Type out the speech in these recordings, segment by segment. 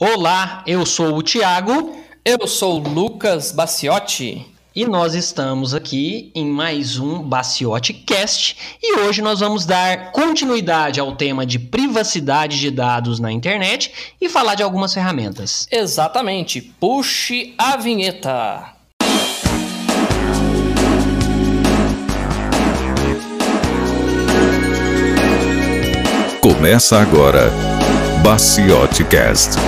Olá, eu sou o Thiago. Eu sou o Lucas Baciotti. E nós estamos aqui em mais um Baciotti Cast. E hoje nós vamos dar continuidade ao tema de privacidade de dados na internet e falar de algumas ferramentas. Exatamente. Puxe a vinheta. Começa agora, Baciotti Cast.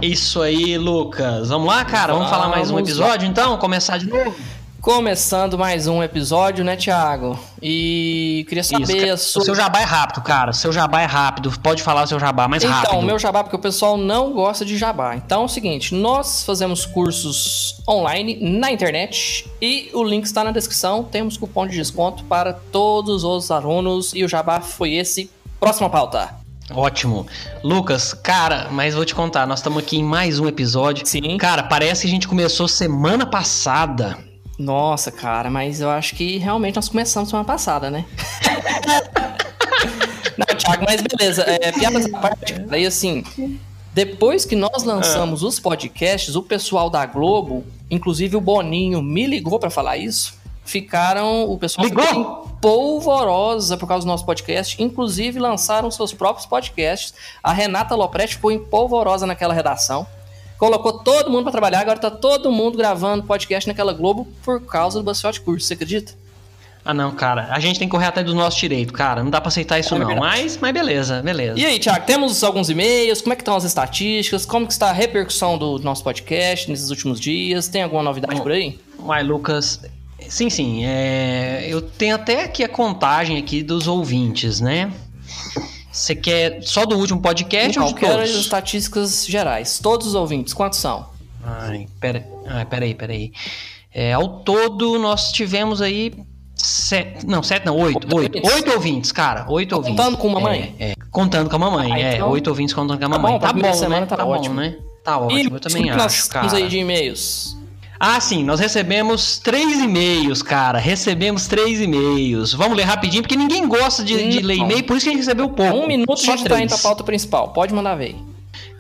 Isso aí, Lucas. Vamos lá, cara? Vamos falar mais um episódio, então? Começar de novo? Começando mais um episódio, né, Thiago? E queria saber O seu jabá é rápido, cara. O seu jabá é rápido. Pode falar o seu jabá mais rápido. Então, o meu jabá, porque o pessoal não gosta de jabá. Então é o seguinte, nós fazemos cursos online na internet e o link está na descrição. Temos cupom de desconto para todos os alunos e o jabá foi esse. Próxima pauta. Ótimo. Lucas, cara, mas vou te contar, nós estamos aqui em mais um episódio. Sim. Cara, parece que a gente começou semana passada. Nossa, cara, mas eu acho que realmente nós começamos semana passada, né? Não, Thiago, mas beleza. Piadas à parte, aí assim, depois que nós lançamos os podcasts, o pessoal da Globo, inclusive o Boninho, me ligou pra falar isso. O pessoal ficou em polvorosa por causa do nosso podcast. Inclusive lançaram seus próprios podcasts. A Renata Lopretti ficou em polvorosa naquela redação. Colocou todo mundo pra trabalhar. Agora tá todo mundo gravando podcast naquela Globo por causa do Baciotti Curso. Você acredita? Ah, não, cara. A gente tem que correr atrás do nosso direito, cara. Não dá pra aceitar isso não. Mas beleza. E aí, Thiago, temos alguns e-mails. Como é que estão as estatísticas? Como que está a repercussão do nosso podcast nesses últimos dias? Tem alguma novidade por aí? Uai, Lucas... Sim. Eu tenho até aqui a contagem aqui dos ouvintes, né? Você quer só do último podcast ou de todos? Eu quero as estatísticas gerais. Todos os ouvintes, quantos são? Peraí. Ao todo, nós tivemos aí... 8 ouvintes, cara. 8 ouvintes. Contando com a mamãe? Contando com a mamãe, então... 8 ouvintes contando com a mamãe. Tá bom, né? Tá ótimo. Bom, né? Tá ótimo, eu também acho, nós cara. Aí de e-mails? Ah, sim, nós recebemos 3 e-mails, cara. Vamos ler rapidinho, porque ninguém gosta de ler e-mail, por isso que a gente recebeu pouco. 1 minuto só a gente tá indo pra pauta principal. Pode mandar ver.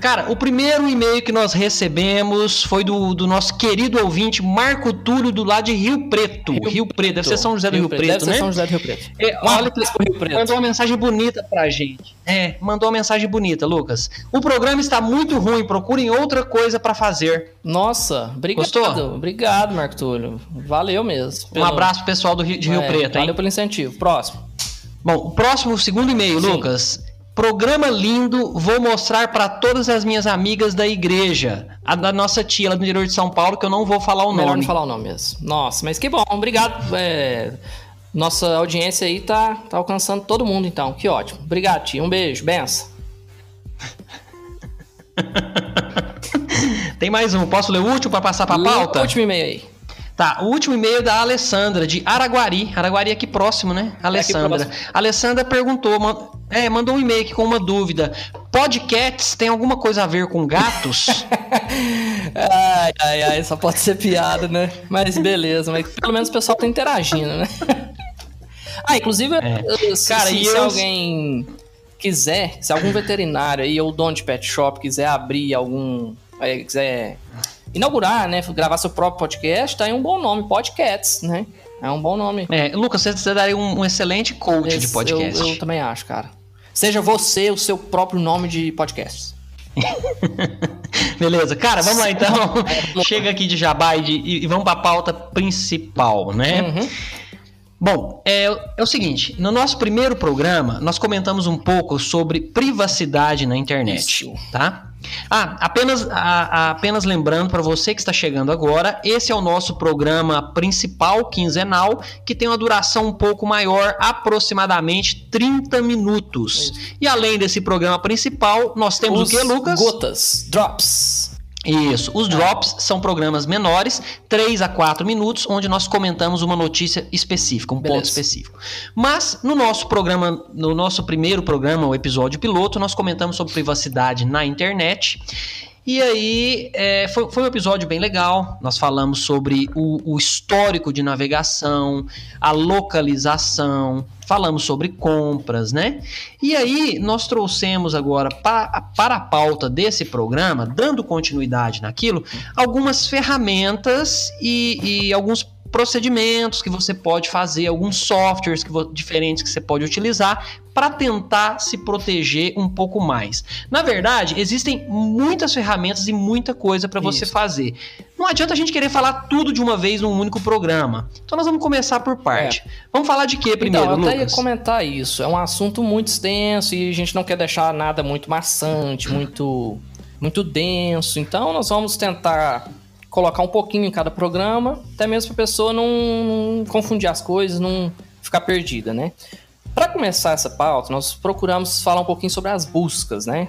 Cara, o primeiro e-mail que nós recebemos foi do nosso querido ouvinte Marco Túlio, do lado de Rio Preto. Rio Preto, deve ser São José do Rio Preto, né? Deve ser São José do Rio Preto. Olha que mandou uma mensagem bonita pra gente. Mandou uma mensagem bonita, Lucas. O programa está muito ruim, procurem outra coisa pra fazer. Nossa, obrigado. Gostou? Obrigado, Marco Túlio. Valeu mesmo. Um abraço pro pessoal de Rio Preto, hein? Valeu pelo incentivo. Próximo. Bom, o segundo e-mail, sim. Lucas. Programa lindo, vou mostrar para todas as minhas amigas da igreja. A da nossa tia, lá do interior de São Paulo, que eu não vou falar o nome. Melhor não falar o nome mesmo. Nossa, mas que bom, obrigado. Nossa audiência aí tá alcançando todo mundo, então. Que ótimo. Obrigado, tia. Um beijo, benção. Tem mais um. Posso ler o último para passar para a pauta? O último e-mail aí. Tá, o último e-mail é da Alessandra, de Araguari. Araguari aqui próximo, né? Alessandra. Alessandra perguntou, mandou um e-mail aqui com uma dúvida. Podcasts tem alguma coisa a ver com gatos? Ai, só pode ser piada, né? Mas beleza, mas pelo menos o pessoal tá interagindo, né? Inclusive, se alguém quiser, se algum veterinário aí ou dono de pet shop quiser abrir quiser inaugurar, né, gravar seu próprio podcast, tá aí um bom nome, Podcasts, né? É um bom nome. Lucas, você daria um excelente coach de podcast. Eu também acho, cara. Seja você o seu próprio nome de podcast. Beleza, cara, vamos lá então. Chega aqui de jabá e vamos pra pauta principal, né? Uhum. Bom, é o seguinte, no nosso primeiro programa, nós comentamos um pouco sobre privacidade na internet, tá? Apenas lembrando para você que está chegando agora, esse é o nosso programa principal, quinzenal, que tem uma duração um pouco maior, aproximadamente 30 minutos. Isso. E além desse programa principal, nós temos o que, Lucas? Gotas, drops. Isso, os drops são programas menores, 3 a 4 minutos, onde nós comentamos uma notícia específica, ponto específico. Mas no nosso primeiro programa, o episódio piloto, nós comentamos sobre privacidade na internet. E aí, foi um episódio bem legal. Nós falamos sobre o histórico de navegação, a localização, falamos sobre compras, né? E aí, nós trouxemos agora para a pauta desse programa, dando continuidade naquilo, algumas ferramentas e alguns procedimentos que você pode fazer, alguns softwares diferentes que você pode utilizar para tentar se proteger um pouco mais. Na verdade, existem muitas ferramentas e muita coisa para você fazer. Não adianta a gente querer falar tudo de uma vez num único programa. Então nós vamos começar por parte. Vamos falar de quê primeiro, Lucas? Lucas? Eu até ia comentar isso. É um assunto muito extenso e a gente não quer deixar nada muito maçante, muito denso. Então nós vamos tentar colocar um pouquinho em cada programa, até mesmo para a pessoa não confundir as coisas, não ficar perdida, né? Para começar essa pauta, nós procuramos falar um pouquinho sobre as buscas, né?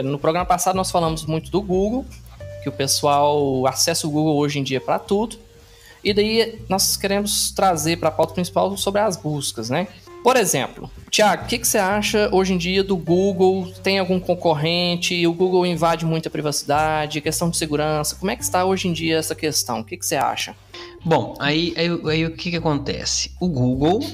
No programa passado nós falamos muito do Google, que o pessoal acessa o Google hoje em dia para tudo, e daí nós queremos trazer para a pauta principal sobre as buscas, né? Por exemplo, Thiago, o que você acha hoje em dia do Google? Tem algum concorrente? O Google invade muita privacidade, questão de segurança. Como é que está hoje em dia essa questão? O que você acha? Bom, aí o que acontece? O Google,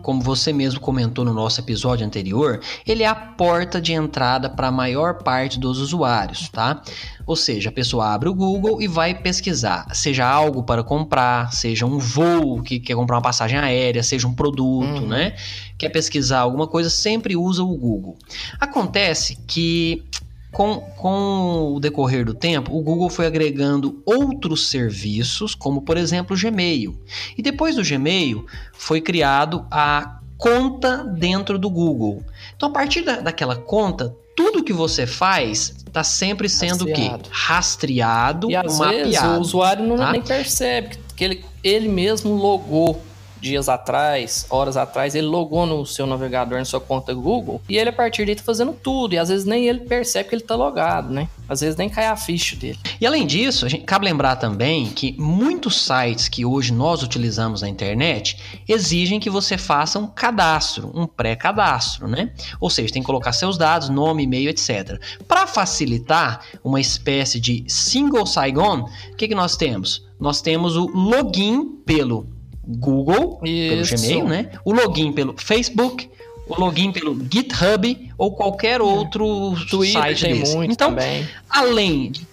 como você mesmo comentou no nosso episódio anterior, ele é a porta de entrada para a maior parte dos usuários, tá? Ou seja, a pessoa abre o Google e vai pesquisar, seja algo para comprar, seja um voo que quer comprar uma passagem aérea, seja um produto, né? Quer pesquisar alguma coisa, sempre usa o Google. Acontece que com o decorrer do tempo, o Google foi agregando outros serviços, como por exemplo o Gmail. E depois do Gmail, foi criado a conta dentro do Google. Então, a partir daquela conta, tudo que você faz está sempre sendo rastreado, e às mapeado. Vezes o usuário nem percebe que ele mesmo logou dias atrás, horas atrás, ele logou no seu navegador, na sua conta Google, e ele a partir daí tá fazendo tudo, e às vezes nem ele percebe que ele tá logado, né? Às vezes nem cai a ficha dele. E além disso, cabe lembrar também que muitos sites que hoje nós utilizamos na internet exigem que você faça um cadastro, um pré-cadastro, né? Ou seja, tem que colocar seus dados, nome, e-mail, etc. Para facilitar uma espécie de single sign-on, o que nós temos? Nós temos o login pelo Google, pelo Gmail, né? O login pelo Facebook, o login pelo GitHub ou qualquer outro site tem desse. Muito então, também. além de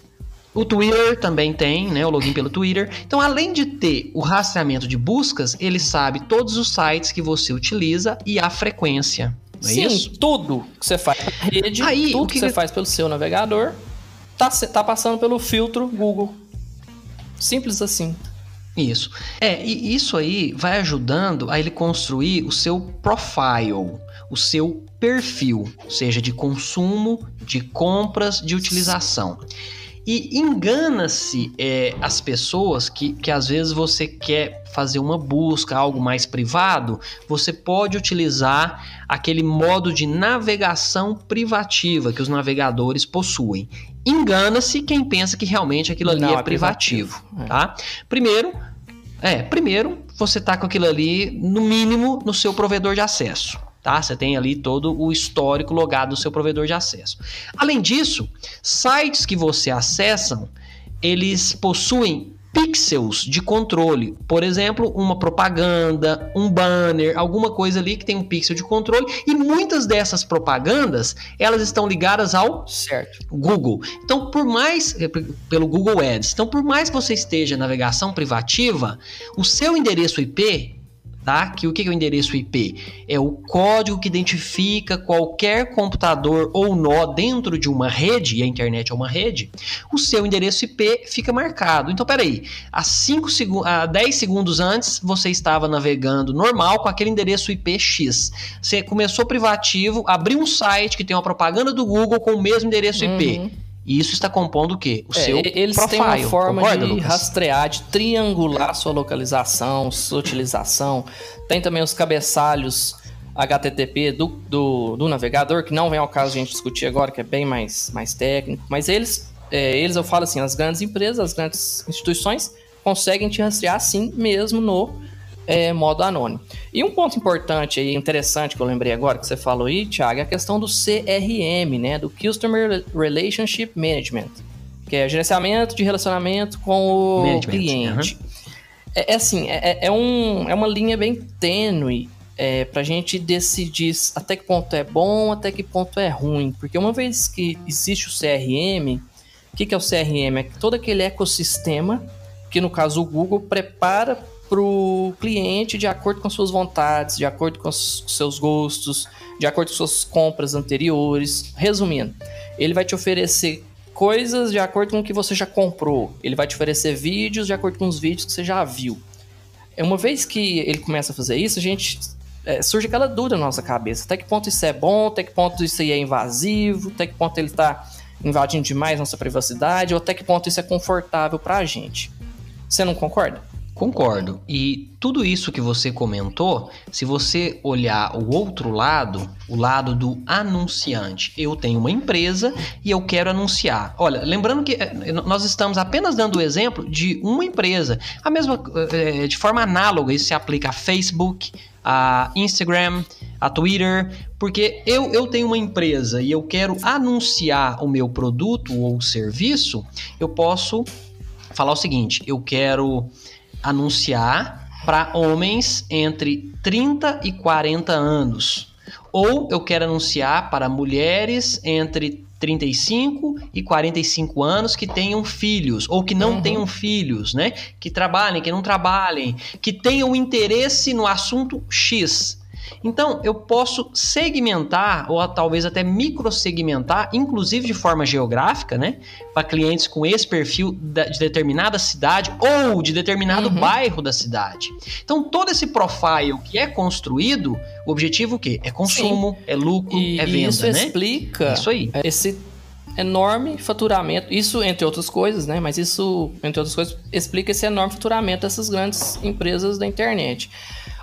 o Twitter também tem, né? O login pelo Twitter. Então, além de ter o rastreamento de buscas, ele sabe todos os sites que você utiliza e a frequência. Não é Sim, isso? Tudo que você faz na rede, tudo que você faz pelo seu navegador, tá passando pelo filtro Google. Simples assim. Isso. E isso aí vai ajudando a ele construir o seu profile, o seu perfil, seja de consumo, de compras, de utilização. E engana-se as pessoas que às vezes você quer fazer uma busca, algo mais privado, você pode utilizar aquele modo de navegação privativa que os navegadores possuem. Engana-se quem pensa que realmente aquilo ali é privativo, tá? Primeiro, você tá com aquilo ali, no mínimo, no seu provedor de acesso. Tá? Você tem ali todo o histórico logado do seu provedor de acesso. Além disso, sites que você acessa, eles possuem pixels de controle. Por exemplo, uma propaganda, um banner, alguma coisa ali que tem um pixel de controle. E muitas dessas propagandas, elas estão ligadas ao Google. Então, pelo Google Ads. Então, por mais que você esteja em navegação privativa, o seu endereço IP... Tá? Que o que é o endereço IP? É o código que identifica qualquer computador ou nó dentro de uma rede, e a internet é uma rede, o seu endereço IP fica marcado. Então, peraí, há 10 segundos antes, você estava navegando normal com aquele endereço IP X. Você começou privativo, abriu um site que tem uma propaganda do Google com o mesmo endereço IP. E isso está compondo o quê? O seu eles profile. Têm uma forma Concorda, de Lucas? rastrear, de triangular sua localização, sua utilização. Tem também os cabeçalhos HTTP do navegador, que não vem ao caso de a gente discutir agora, que é bem mais técnico. Mas eles, eu falo assim, as grandes empresas, as grandes instituições conseguem te rastrear assim mesmo no modo anônimo. E um ponto importante e interessante que eu lembrei agora, que você falou aí, Thiago, é a questão do CRM, né? Do Customer Relationship Management. que é gerenciamento de relacionamento com o cliente. É uma linha bem tênue pra gente decidir até que ponto é bom, até que ponto é ruim. Porque uma vez que existe o CRM, o que é o CRM? É todo aquele ecossistema que, no caso, o Google prepara para o cliente de acordo com as suas vontades, de acordo com os seus gostos, de acordo com suas compras anteriores. Resumindo, ele vai te oferecer coisas de acordo com o que você já comprou. Ele vai te oferecer vídeos de acordo com os vídeos que você já viu. Uma vez que ele começa a fazer isso, surge aquela dúvida na nossa cabeça. Até que ponto isso é bom? Até que ponto isso aí é invasivo? Até que ponto ele está invadindo demais nossa privacidade? Ou até que ponto isso é confortável para a gente? Você não concorda? Concordo. E tudo isso que você comentou, se você olhar o outro lado, o lado do anunciante, eu tenho uma empresa e eu quero anunciar. Olha, lembrando que nós estamos apenas dando o exemplo de uma empresa. A mesma, de forma análoga, isso se aplica a Facebook, a Instagram, a Twitter, porque eu tenho uma empresa e eu quero anunciar o meu produto ou serviço, eu posso falar o seguinte: eu quero anunciar para homens entre 30 e 40 anos. Ou eu quero anunciar para mulheres entre 35 e 45 anos que tenham filhos, ou que não tenham filhos, né? Que trabalhem, que não trabalhem, que tenham interesse no assunto X. Então, eu posso segmentar, ou talvez até microsegmentar, inclusive de forma geográfica, né? Para clientes com esse perfil de determinada cidade ou de determinado bairro da cidade. Então, todo esse profile que é construído, o objetivo o quê? É consumo, é lucro, é venda, isso né? Explica isso aí. Esse enorme faturamento, isso entre outras coisas, né? Mas isso, entre outras coisas, explica esse enorme faturamento dessas grandes empresas da internet.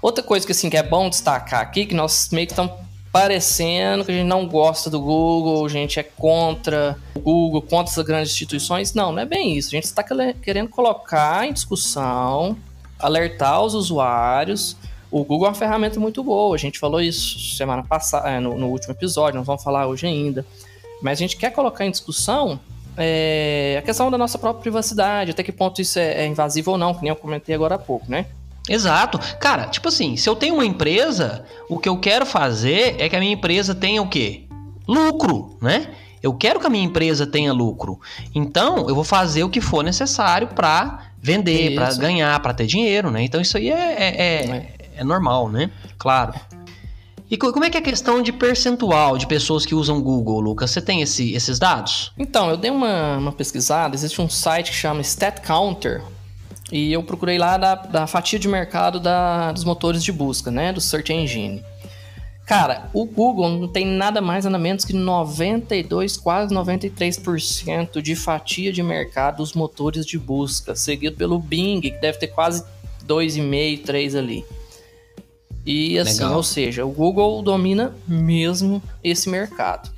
Outra coisa que, assim, que é bom destacar aqui, que nós meio que estamos parecendo que a gente não gosta do Google, a gente é contra o Google, contra essas grandes instituições. Não é bem isso. A gente está querendo colocar em discussão, alertar os usuários. O Google é uma ferramenta muito boa. A gente falou isso semana passada, no último episódio, nós vamos falar hoje ainda. Mas a gente quer colocar em discussão a questão da nossa própria privacidade, até que ponto isso é invasivo ou não, que nem eu comentei agora há pouco, né? Exato. Cara, tipo assim, se eu tenho uma empresa, o que eu quero fazer é que a minha empresa tenha o quê? Lucro, né? Eu quero que a minha empresa tenha lucro. Então, eu vou fazer o que for necessário para vender, para ganhar, para ter dinheiro, né? Então, isso aí é normal, né? Claro. E como é que é a questão de percentual de pessoas que usam Google, Lucas? Você tem esses dados? Então, eu dei uma pesquisada. Existe um site que chama StatCounter. E eu procurei lá da fatia de mercado dos motores de busca, né? Do Search Engine. Cara, o Google não tem nada mais, nada menos que 92, quase 93% de fatia de mercado dos motores de busca, seguido pelo Bing, que deve ter quase 2,5, 3 ali. E assim, legal. Ou seja, o Google domina mesmo esse mercado.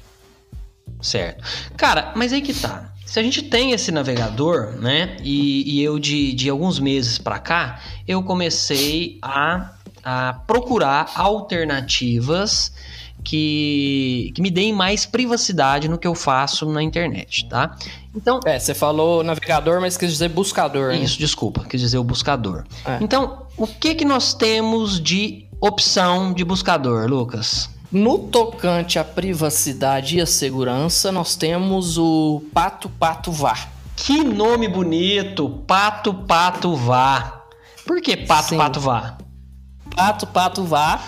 Certo. Cara, mas aí que tá. Se a gente tem esse navegador, né, e eu de alguns meses para cá, eu comecei a procurar alternativas que me deem mais privacidade no que eu faço na internet, tá? Então, você falou navegador, mas quis dizer buscador, né? Isso, desculpa, quis dizer o buscador. Então, o que nós temos de opção de buscador, Lucas? No tocante à privacidade e à segurança, nós temos o Pato.Vá. Que nome bonito! Pato.Vá. Por que Pato.Vá? Pato.Vá,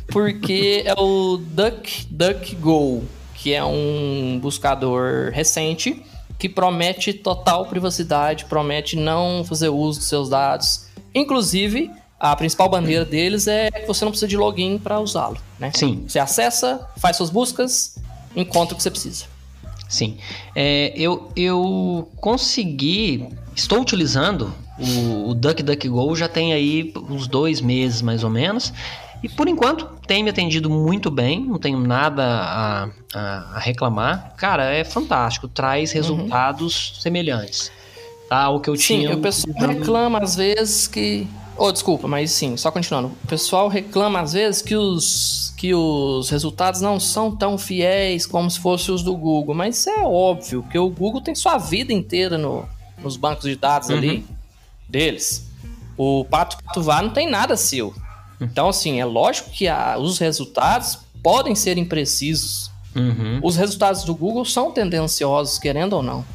porque é o DuckDuckGo, que é um buscador recente que promete total privacidade, promete não fazer uso dos seus dados. Inclusive, a principal bandeira deles é que você não precisa de login para usá-lo, né? Sim. Você acessa, faz suas buscas, encontra o que você precisa. Sim. Eu estou utilizando o DuckDuckGo já tem aí uns 2 meses mais ou menos. E por enquanto tem me atendido muito bem, não tenho nada a reclamar. Cara, é fantástico, traz resultados semelhantes ao que eu tinha. Sim, o pessoal reclama às vezes que Desculpa, mas sim, só continuando. O pessoal reclama às vezes que os resultados não são tão fiéis como se fossem os do Google, mas isso é óbvio, porque o Google tem sua vida inteira nos bancos de dados ali deles. O Pato Vá não tem nada seu. Então, assim, é lógico que os resultados podem ser imprecisos. Os resultados do Google são tendenciosos, querendo ou não.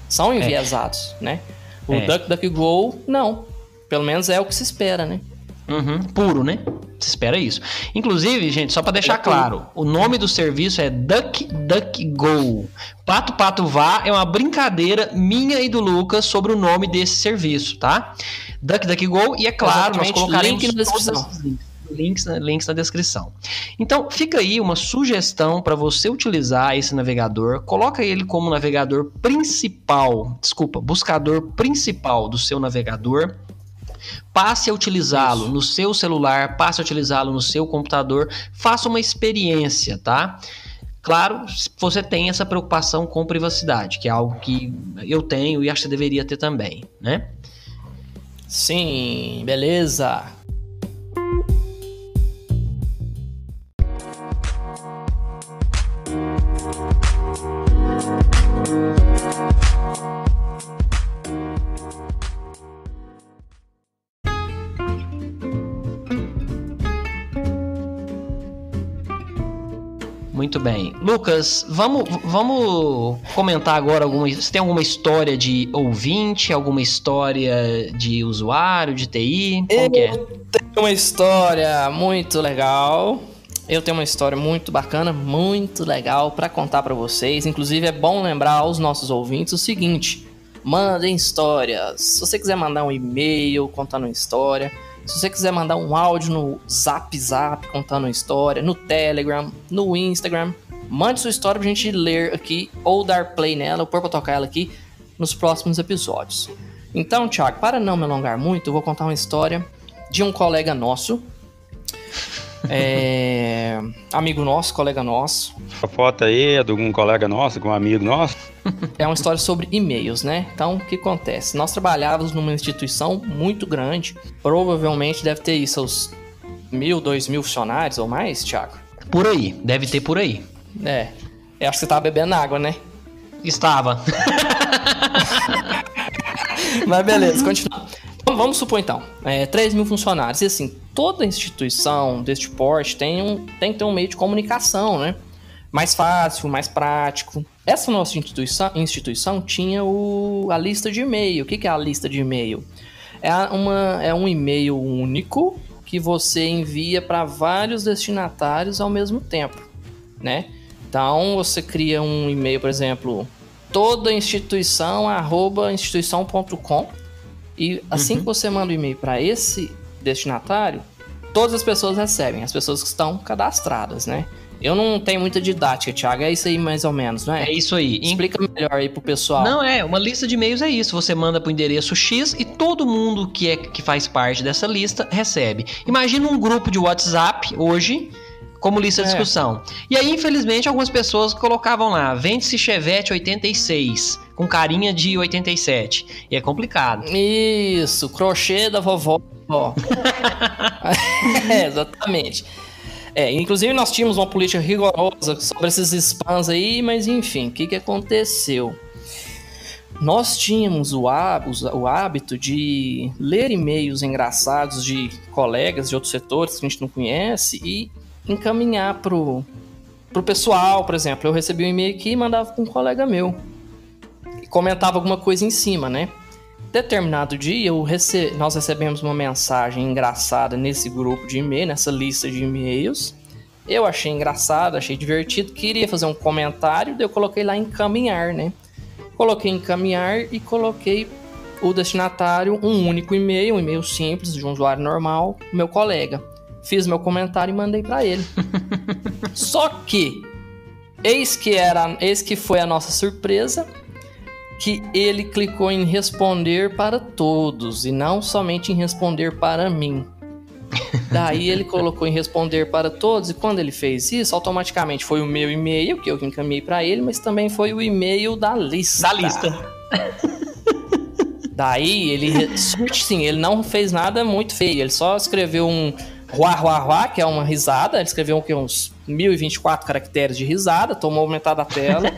São enviesados, né? O DuckDuckGo, não. Pelo menos é o que se espera, né? Puro, né? Se espera isso. Inclusive, gente, só para deixar claro, o nome do serviço é DuckDuckGo. Pato Vá é uma brincadeira minha e do Lucas sobre o nome desse serviço, tá? DuckDuckGo, e é claro, nós colocaremos links na descrição. Então, fica aí uma sugestão para você utilizar esse navegador. Coloca ele como navegador principal, buscador principal do seu navegador. Passe a utilizá-lo no seu celular, passe a utilizá-lo no seu computador, faça uma experiência, tá? Claro, você tem essa preocupação com privacidade, que é algo que eu tenho e acho que você deveria ter também, né? Sim, beleza. Muito bem. Lucas, vamos comentar agora se tem alguma história de ouvinte, alguma história de usuário, de TI? Como que é? Eu tenho uma história muito legal. Eu tenho uma história muito bacana, muito legal para contar para vocês. Inclusive, é bom lembrar aos nossos ouvintes o seguinte: mandem histórias. Se você quiser mandar um e-mail contando uma história, se você quiser mandar um áudio no Zap contando uma história, no Telegram, no Instagram, mande sua história pra gente ler aqui, ou dar play nela, ou pôr pra tocar ela aqui nos próximos episódios. Então, Thiago, para não me alongar muito, eu vou contar uma história de um colega nosso, amigo nosso, colega nosso. A foto aí é de um colega nosso, de um amigo nosso. É uma história sobre e-mails, né? Então, o que acontece? Nós trabalhávamos numa instituição muito grande, provavelmente deve ter isso, seus 1.000, 2.000 funcionários ou mais, Thiago? Por aí, deve ter por aí. Eu acho que você tava bebendo água, né? Estava. Mas beleza, continua. Vamos supor então, 3.000 funcionários. E assim, toda instituição deste porte tem que ter um meio de comunicação, né? Mais fácil, mais prático. Essa nossa instituição tinha a lista de e-mail. O que é a lista de e-mail? É um e-mail único que você envia para vários destinatários ao mesmo tempo, né? Então, você cria um e-mail, por exemplo, todainstituição@instituição.com, e assim que você manda o e-mail para esse destinatário, todas as pessoas recebem, as pessoas que estão cadastradas, né? Eu não tenho muita didática, Thiago, é isso aí mais ou menos, não é? É isso aí. Explica melhor aí pro pessoal. Não, uma lista de e-mails é isso, você manda pro endereço X e todo mundo que faz parte dessa lista recebe. Imagina um grupo de WhatsApp hoje como lista de discussão. E aí, infelizmente, algumas pessoas colocavam lá, vende-se Chevette 86, com carinha de 87. E é complicado. Isso, crochê da vovó. Exatamente. Inclusive nós tínhamos uma política rigorosa sobre esses spams aí, mas enfim, o que aconteceu? Nós tínhamos o hábito de ler e-mails engraçados de colegas de outros setores que a gente não conhece e encaminhar pro pessoal. Por exemplo, eu recebi um e-mail aqui e mandava para um colega meu e comentava alguma coisa em cima, né? Determinado dia nós recebemos uma mensagem engraçada nesse grupo de e-mail, nessa lista de e-mails. Eu achei engraçado, achei divertido, queria fazer um comentário, daí eu coloquei lá encaminhar, né? Coloquei encaminhar e coloquei o destinatário, um único e-mail, um e-mail simples de um usuário normal, meu colega. Fiz meu comentário e mandei para ele. Só que, eis que foi a nossa surpresa, que ele clicou em responder para todos e não somente em responder para mim. Daí ele colocou em responder para todos, e quando ele fez isso, automaticamente foi o meu e-mail que eu encaminhei para ele, mas também foi o e-mail da lista. Daí ele, sim, ele não fez nada muito feio, ele só escreveu um ruá, que é uma risada, ele escreveu uns 1024 caracteres de risada, tomou metade da tela,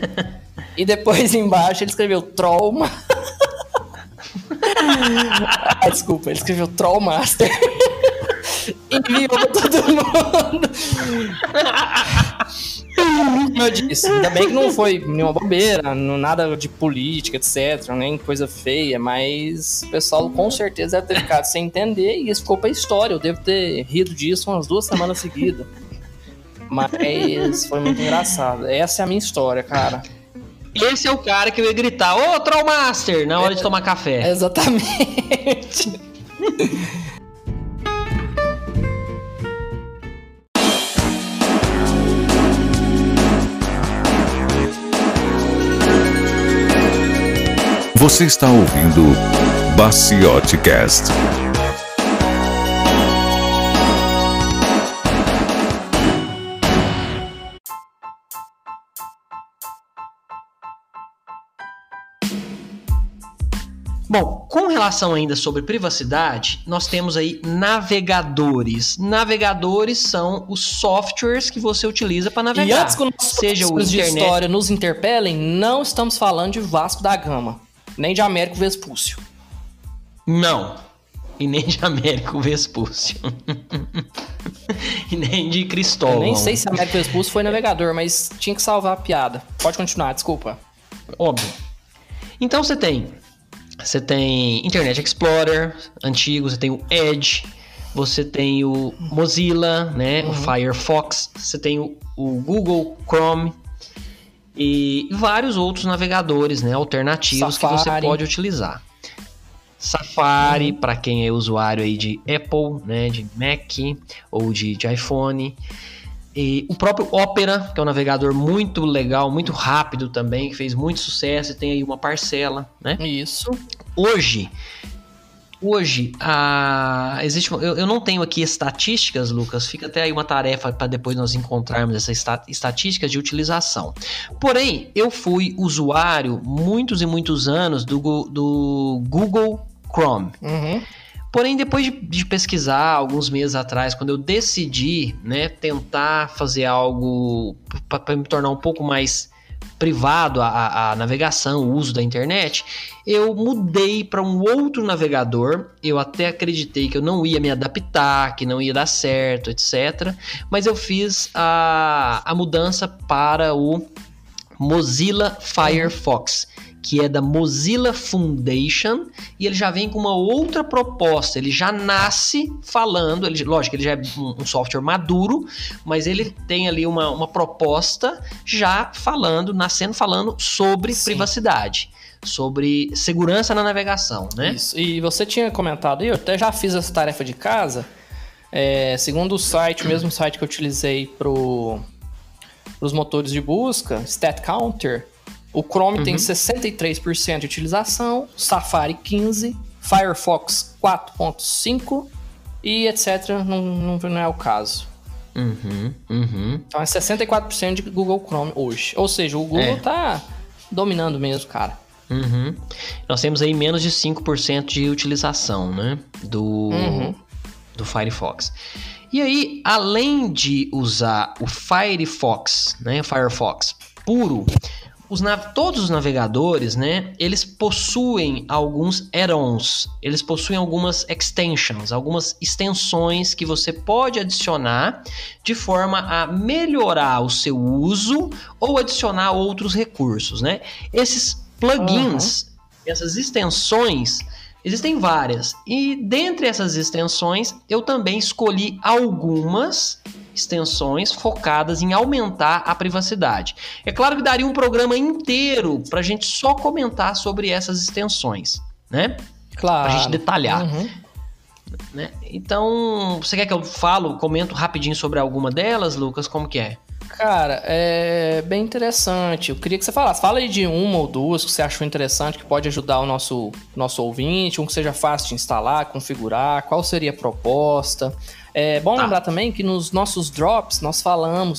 e depois embaixo ele escreveu Trollmaster. Desculpa, ele escreveu Trollmaster. Enviou pra todo mundo. Como eu disse, ainda bem que não foi nenhuma bobeira, nada de política, etc, nem coisa feia, mas o pessoal com certeza deve ter ficado sem entender e isso ficou pra história. Eu devo ter rido disso umas 2 semanas seguidas. Mas foi muito engraçado. Essa é a minha história, cara. Esse é o cara que eu ia gritar, ô, Trollmaster, na hora de tomar café. Exatamente. Você está ouvindo Baciote Cast. Bom, com relação ainda sobre privacidade, nós temos aí navegadores. Navegadores são os softwares que você utiliza para navegar. E antes que seja o de internet... história nos interpelem, não estamos falando de Vasco da Gama, nem de Américo Vespúcio. Não, e nem de Américo Vespúcio. E nem de Cristóvão. Eu nem sei se Américo Vespúcio foi navegador, mas tinha que salvar a piada. Pode continuar, desculpa. Óbvio. Então você tem Internet Explorer antigo, você tem o Edge, você tem o Mozilla, né, o Firefox, você tem o Google Chrome e vários outros navegadores, né, alternativos Safari. Que você pode utilizar. Safari, para quem é usuário aí de Apple, né, de Mac ou de iPhone. E o próprio Opera, que é um navegador muito legal, muito rápido também, que fez muito sucesso e tem aí uma parcela, né? Isso. Hoje existe... Eu não tenho aqui estatísticas, Lucas, fica até aí uma tarefa para depois nós encontrarmos essas estatísticas de utilização. Porém, eu fui usuário muitos e muitos anos do Google Chrome. Porém, depois de pesquisar alguns meses atrás, quando eu decidi, né, tentar fazer algo para me tornar um pouco mais privado a navegação, o uso da internet, eu mudei para um outro navegador. Eu até acreditei que eu não ia me adaptar, que não ia dar certo, etc. Mas eu fiz a mudança para o Mozilla Firefox, que é da Mozilla Foundation, e ele já vem com uma outra proposta. Ele já nasce falando, lógico, ele já é um software maduro, mas ele tem ali uma proposta já nascendo falando sobre privacidade, sobre segurança na navegação, né? Isso. E você tinha comentado, eu até já fiz essa tarefa de casa, segundo o site, o mesmo site que eu utilizei para os motores de busca, StatCounter, o Chrome tem 63% de utilização, Safari 15%, Firefox 4.5% e etc. Não é o caso. Então é 64% de Google Chrome hoje. Ou seja, o Google tá dominando mesmo, cara. Nós temos aí menos de 5% de utilização, né, do Firefox. E aí, além de usar o Firefox, né, Firefox puro, todos os navegadores, né, eles possuem alguns add-ons, eles possuem algumas extensions, algumas extensões que você pode adicionar de forma a melhorar o seu uso ou adicionar outros recursos, né? Esses plugins, essas extensões, existem várias. E dentre essas extensões, eu também escolhi algumas extensões focadas em aumentar a privacidade. É claro que daria um programa inteiro para a gente só comentar sobre essas extensões, né? Claro. Para a gente detalhar. Né? Então, você quer que eu comento rapidinho sobre alguma delas, Lucas? Como que é? Cara, é bem interessante. Eu queria que você falasse. Fala aí de uma ou duas que você achou interessante, que pode ajudar o nosso ouvinte, um que seja fácil de instalar, configurar, qual seria a proposta. É bom lembrar também que nos nossos drops nós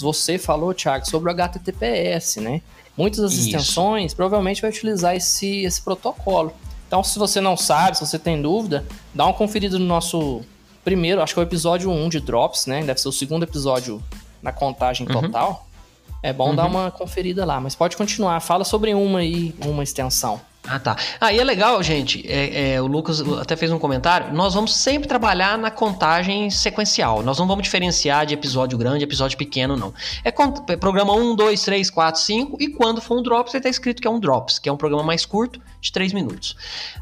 você falou, Thiago, sobre o HTTPS, né? Muitas das extensões provavelmente vai utilizar esse protocolo. Então, se você não sabe, se você tem dúvida, dá uma conferida no nosso primeiro, acho que é o episódio 1 de Drops, né? Deve ser o segundo episódio na contagem total. É bom dar uma conferida lá, mas pode continuar. Fala sobre uma extensão. Ah, tá. E é legal, gente, o Lucas até fez um comentário, nós vamos sempre trabalhar na contagem sequencial, nós não vamos diferenciar de episódio grande, episódio pequeno, não. É programa 1, 2, 3, 4, 5, e quando for um Drops, está escrito que é um Drops, que é um programa mais curto, de 3 minutos.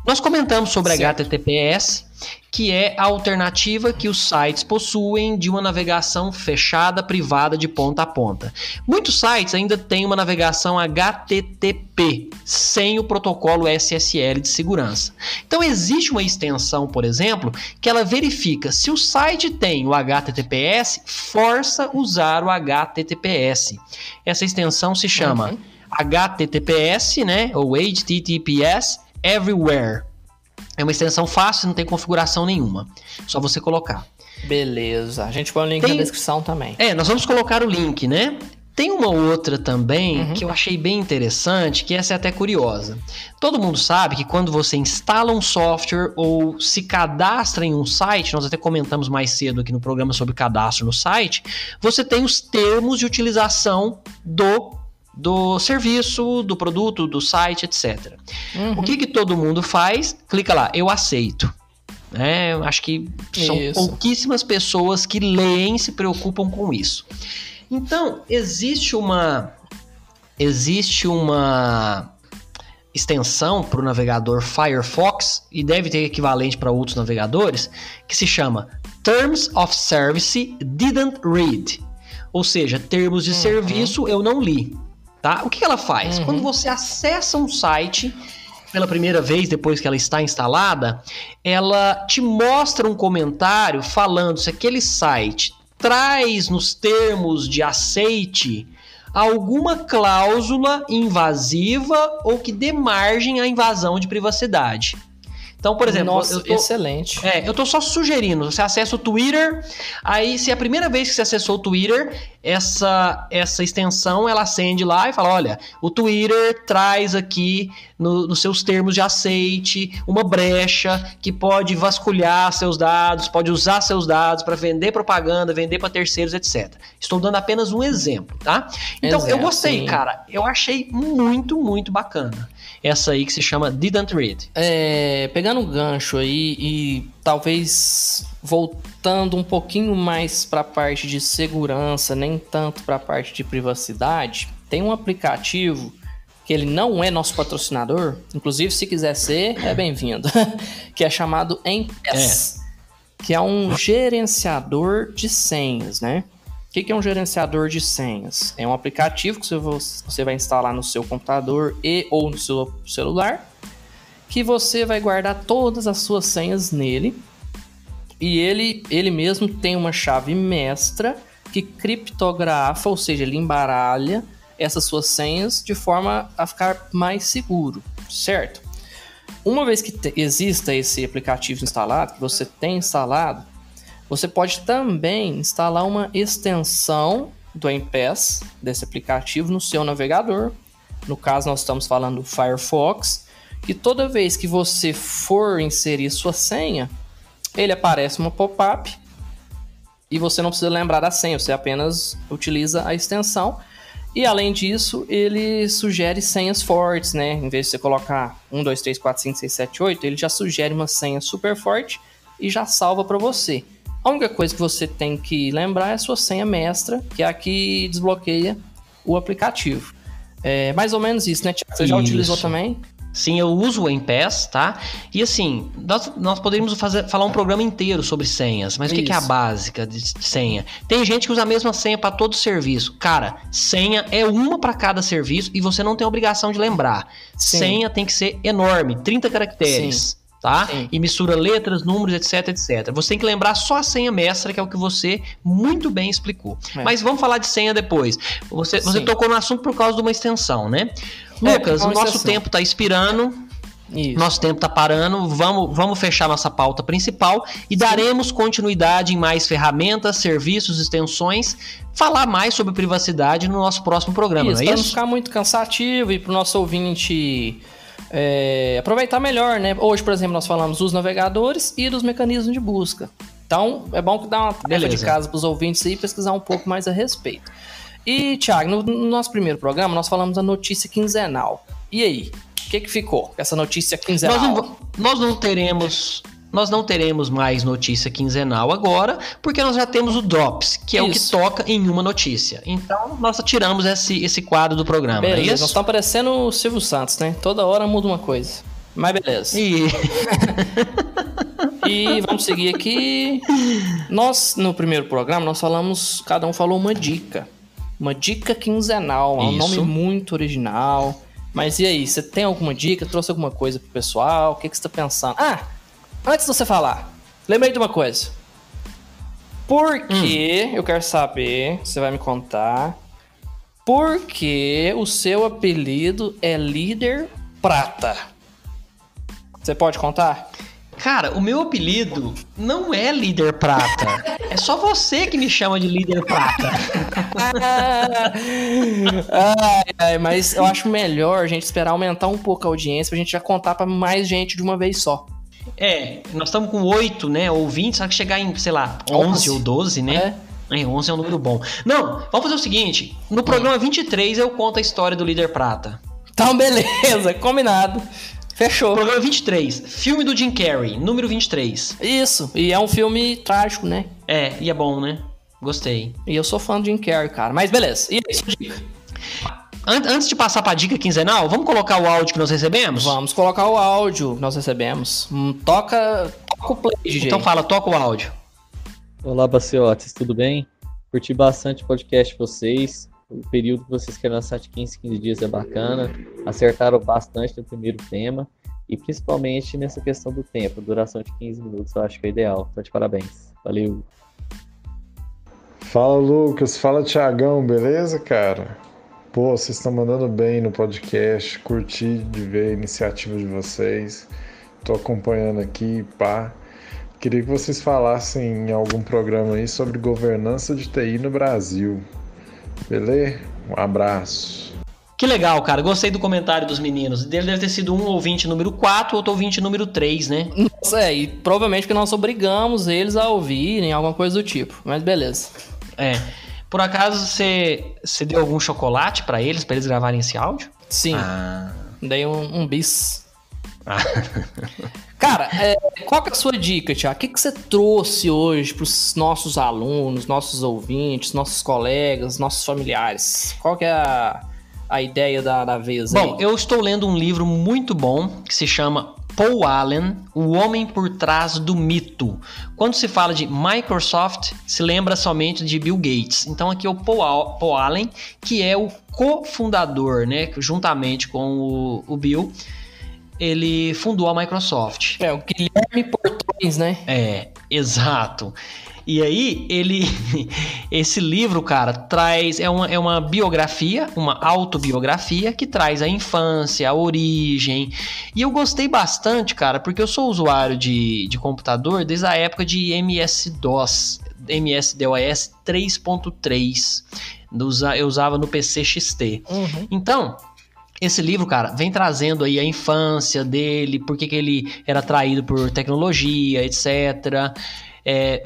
Nós comentamos sobre HTTPS, que é a alternativa que os sites possuem de uma navegação fechada, privada, de ponta a ponta. Muitos sites ainda têm uma navegação HTTP, sem o protocolo SSL de segurança. Então existe uma extensão, por exemplo, que ela verifica se o site tem o HTTPS, força usar o HTTPS. Essa extensão se chama HTTPS, né, ou HTTPS Everywhere. É uma extensão fácil, não tem configuração nenhuma. Só você colocar. Beleza. A gente põe o link na descrição também. Nós vamos colocar o link, né? Tem uma outra também que eu achei bem interessante, que essa é até curiosa. Todo mundo sabe que quando você instala um software ou se cadastra em um site, nós até comentamos mais cedo aqui no programa sobre cadastro no site, você tem os termos de utilização do serviço, do produto, do site, etc. O que todo mundo faz? Clica lá, eu aceito. Acho que são pouquíssimas pessoas que leem e se preocupam com isso. Então, existe uma extensão para o navegador Firefox, e deve ter equivalente para outros navegadores, que se chama Terms of Service Didn't Read. Ou seja, termos de serviço eu não li. Tá? O que ela faz? Quando você acessa um site pela primeira vez, depois que ela está instalada, ela te mostra um comentário falando se aquele site traz nos termos de aceite alguma cláusula invasiva ou que dê margem à invasão de privacidade. Então, por exemplo... Nossa, excelente. Eu tô só sugerindo, você acessa o Twitter, aí se é a primeira vez que você acessou o Twitter, essa extensão, ela acende lá e fala, olha, o Twitter traz aqui nos seus termos de aceite uma brecha que pode vasculhar seus dados, pode usar seus dados para vender propaganda, vender para terceiros, etc. Estou dando apenas um exemplo, tá? Então, eu gostei, cara. Eu achei muito, muito bacana. Essa aí que se chama Didn't Read. Pegando um gancho aí e talvez voltando um pouquinho mais para a parte de segurança, nem tanto para a parte de privacidade, tem um aplicativo que ele não é nosso patrocinador, inclusive se quiser ser, é bem-vindo, que é chamado Empass, que é um gerenciador de senhas, né? O que é um gerenciador de senhas? É um aplicativo que você vai instalar no seu computador ou no seu celular, que você vai guardar todas as suas senhas nele, e ele mesmo tem uma chave mestra que criptografa, ou seja, ele embaralha essas suas senhas de forma a ficar mais seguro, certo? Uma vez que exista esse aplicativo instalado, que você tem instalado, você pode também instalar uma extensão do Empass, desse aplicativo, no seu navegador. No caso, nós estamos falando do Firefox, que toda vez que você for inserir sua senha, ele aparece uma pop-up e você não precisa lembrar da senha, você apenas utiliza a extensão. E além disso, ele sugere senhas fortes, né? Em vez de você colocar 1, 2, 3, 4, 5, 6, 7, 8, ele já sugere uma senha super forte e já salva para você. A única coisa que você tem que lembrar é a sua senha mestra, que é a que desbloqueia o aplicativo. É mais ou menos isso, né, Thiago? Você já utilizou também? Sim, eu uso o Empass, tá? E assim, nós poderíamos falar um programa inteiro sobre senhas, mas o que é a básica de senha? Tem gente que usa a mesma senha para todo serviço. Cara, senha é uma para cada serviço e você não tem obrigação de lembrar. Sim. Senha tem que ser enorme, 30 caracteres. Sim. Tá? Sim. E mistura letras, números, etc, etc. Você tem que lembrar só a senha mestra, que é o que você muito bem explicou. Mas vamos falar de senha depois. Você tocou no assunto por causa de uma extensão, né? Lucas, o nosso tempo tá expirando. Isso. Nosso tempo tá parando. Vamos fechar nossa pauta principal e daremos continuidade em mais ferramentas, serviços, extensões, falar mais sobre privacidade no nosso próximo programa. Isso, não é para isso? não ficar muito cansativo e pro nosso ouvinte aproveitar melhor, né? Hoje, por exemplo, nós falamos dos navegadores e dos mecanismos de busca. Então, é bom que dá uma tarefa de casa para os ouvintes aí pesquisar um pouco mais a respeito. E, Thiago, no nosso primeiro programa, nós falamos da notícia quinzenal. E aí? O que ficou com essa notícia quinzenal? Nós não teremos mais notícia quinzenal agora, porque nós já temos o Drops, que é o que toca em uma notícia. Então, nós tiramos esse quadro do programa. Beleza, é isso? Nós estamos parecendo o Silvio Santos, né? Toda hora muda uma coisa. Mas beleza. E vamos seguir aqui. Nós, no primeiro programa, nós falamos, cada um falou uma dica. Uma dica quinzenal, é um nome muito original. Mas e aí, você tem alguma dica? Trouxe alguma coisa pro pessoal? O que você tá pensando? Antes de você falar, lembrei de uma coisa. Por que, eu quero saber, você vai me contar, por que o seu apelido é Líder Prata? Você pode contar? Cara, o meu apelido não é Líder Prata. É só você que me chama de Líder Prata. Mas eu acho melhor a gente esperar aumentar um pouco a audiência pra gente já contar pra mais gente de uma vez só. Nós estamos com 8, né, ouvintes, só que chegar em, sei lá, 11 ou 12, né? 11 é um número bom. Não, vamos fazer o seguinte, no programa 23 eu conto a história do Líder Prata. Então, beleza, combinado. Fechou. Programa 23, filme do Jim Carrey, número 23. Isso, e é um filme trágico, né? E é bom, né? Gostei. E eu sou fã do Jim Carrey, cara. Mas beleza, e aí, sua dica? Antes de passar pra dica quinzenal, vamos colocar o áudio que nós recebemos? Vamos colocar o áudio que nós recebemos. Toca o play, DJ. Então fala, toca o áudio. Olá, Baciotes, tudo bem? Curti bastante o podcast de vocês. O período que vocês querem lançar de 15 dias é bacana. Acertaram bastante no primeiro tema. E principalmente nessa questão do tempo. Duração de 15 minutos eu acho que é ideal. Então, de parabéns. Valeu. Fala, Lucas. Fala, Thiagão. Beleza, cara? Pô, vocês estão mandando bem no podcast. Curti de ver a iniciativa de vocês. Tô acompanhando aqui, pá. Queria que vocês falassem em algum programa aí sobre governança de TI no Brasil. Beleza? Um abraço. Que legal, cara. Gostei do comentário dos meninos. Dele deve ter sido um ouvinte número 4, outro ouvinte número 3, né? Nossa, e provavelmente que nós obrigamos eles a ouvirem, alguma coisa do tipo. Mas beleza. Por acaso você deu algum chocolate pra eles gravarem esse áudio? Sim. Dei um bis. Cara, qual que é a sua dica, Thiago? O que você trouxe hoje para os nossos alunos, nossos ouvintes, nossos colegas, nossos familiares? Qual que é a ideia da vez aí? Bom, eu estou lendo um livro muito bom que se chama Paul Allen, O Homem por Trás do Mito. Quando se fala de Microsoft, se lembra somente de Bill Gates. Então aqui é o Paul Allen, que é o cofundador, né, juntamente com o Bill. Ele fundou a Microsoft. O Guilherme Portões, né? Exato. E aí, esse livro, cara, traz... É uma biografia, uma autobiografia que traz a infância, a origem. E eu gostei bastante, cara, porque eu sou usuário de computador desde a época de MS-DOS 3.3. Eu usava no PC XT. Então... Esse livro, cara, vem trazendo aí a infância dele, por que ele era atraído por tecnologia, etc.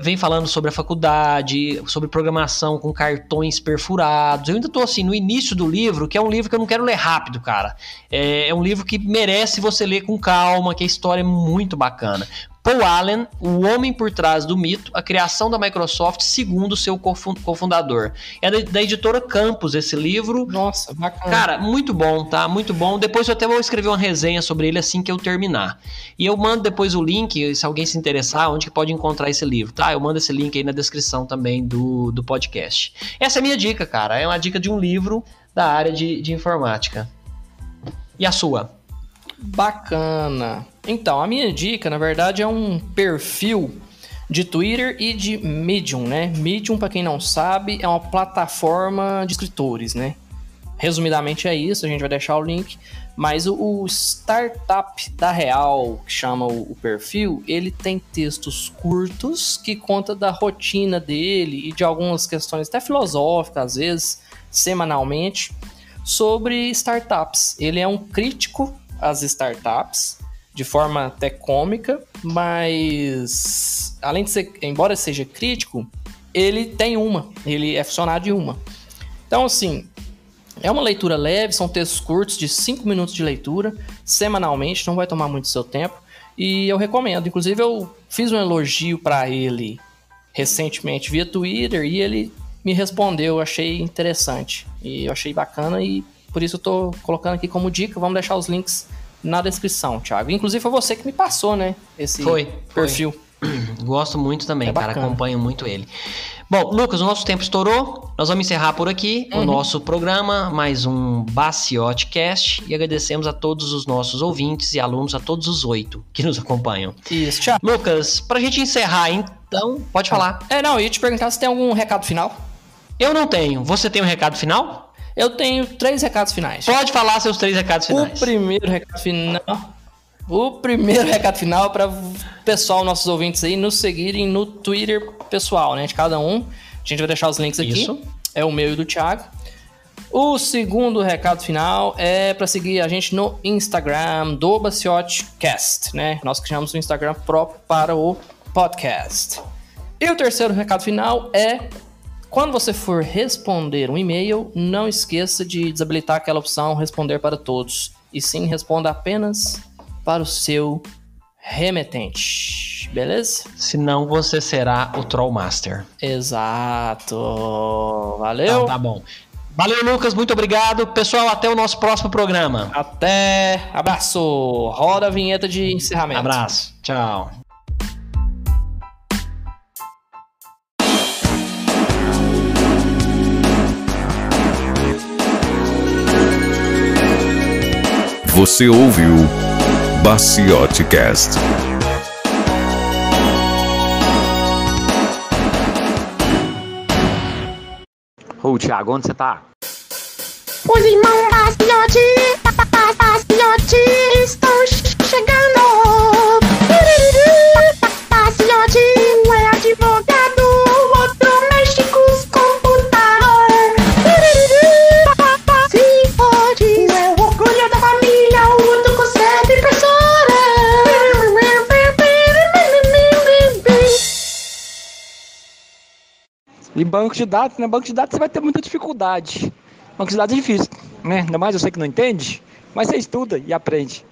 Vem falando sobre a faculdade, sobre programação com cartões perfurados. Eu ainda tô assim, no início do livro, que é um livro que eu não quero ler rápido, cara. É um livro que merece você ler com calma, que a história é muito bacana. Paul Allen, O Homem por Trás do Mito, a criação da Microsoft segundo seu cofundador. É da editora Campos esse livro. Nossa, bacana. Cara, muito bom, tá? Muito bom. Depois eu até vou escrever uma resenha sobre ele assim que eu terminar. E eu mando depois o link, se alguém se interessar, onde que pode encontrar esse livro, tá? Eu mando esse link aí na descrição também do podcast. Essa é a minha dica, cara. É uma dica de um livro da área de informática. E a sua? Bacana. Então, a minha dica, na verdade, é um perfil de Twitter e de Medium, né? Medium, para quem não sabe, é uma plataforma de escritores, né? Resumidamente é isso, a gente vai deixar o link. Mas o Startup da Real, que chama o perfil, ele tem textos curtos que conta da rotina dele e de algumas questões até filosóficas, às vezes, semanalmente, sobre startups. Ele é um crítico as startups de forma até cômica, mas além de ser, embora seja crítico, ele é funcionário de uma. Então, assim, é uma leitura leve, são textos curtos de 5 minutos de leitura, semanalmente, não vai tomar muito seu tempo, e eu recomendo. Inclusive, eu fiz um elogio para ele recentemente via Twitter, e ele me respondeu, eu achei interessante, e eu achei bacana, e por isso eu tô colocando aqui como dica. Vamos deixar os links na descrição, Thiago. Inclusive foi você que me passou, né, esse perfil. Gosto muito também, cara, acompanho muito ele. Bom, Lucas, o nosso tempo estourou, nós vamos encerrar por aqui o nosso programa, mais um Baciotecast, e agradecemos a todos os nossos ouvintes e alunos, a todos os 8 que nos acompanham. Isso, Thiago. Lucas, pra gente encerrar, então, pode falar. Não, eu ia te perguntar se tem algum recado final. Eu não tenho. Você tem um recado final? Eu tenho 3 recados finais. Pode falar seus 3 recados finais. O primeiro recado final é para o pessoal, nossos ouvintes aí, nos seguirem no Twitter pessoal, né, de cada um. A gente vai deixar os links aqui. Isso. É o meu e do Thiago. O segundo recado final é para seguir a gente no Instagram do Baciotecast, né? Nós criamos um Instagram próprio para o podcast. E o terceiro recado final é: quando você for responder um e-mail, não esqueça de desabilitar aquela opção responder para todos, e sim responda apenas para o seu remetente, beleza? Senão você será o Trollmaster. Exato. Valeu. Então, tá bom. Valeu, Lucas, muito obrigado. Pessoal, até o nosso próximo programa. Até. Abraço. Roda a vinheta de encerramento. Abraço. Tchau. Você ouviu Baciotecast. Ô, Thiago, onde você tá? Os irmãos Baciote estão chegando. Baciote, um é advogado, o outro mexe com os computadores. Se pode, um é o orgulho da família, o outro consegue impressora. E banco de dados, né? Banco de dados você vai ter muita dificuldade. Banco de dados é difícil, né? Ainda mais você que não entende, mas você estuda e aprende.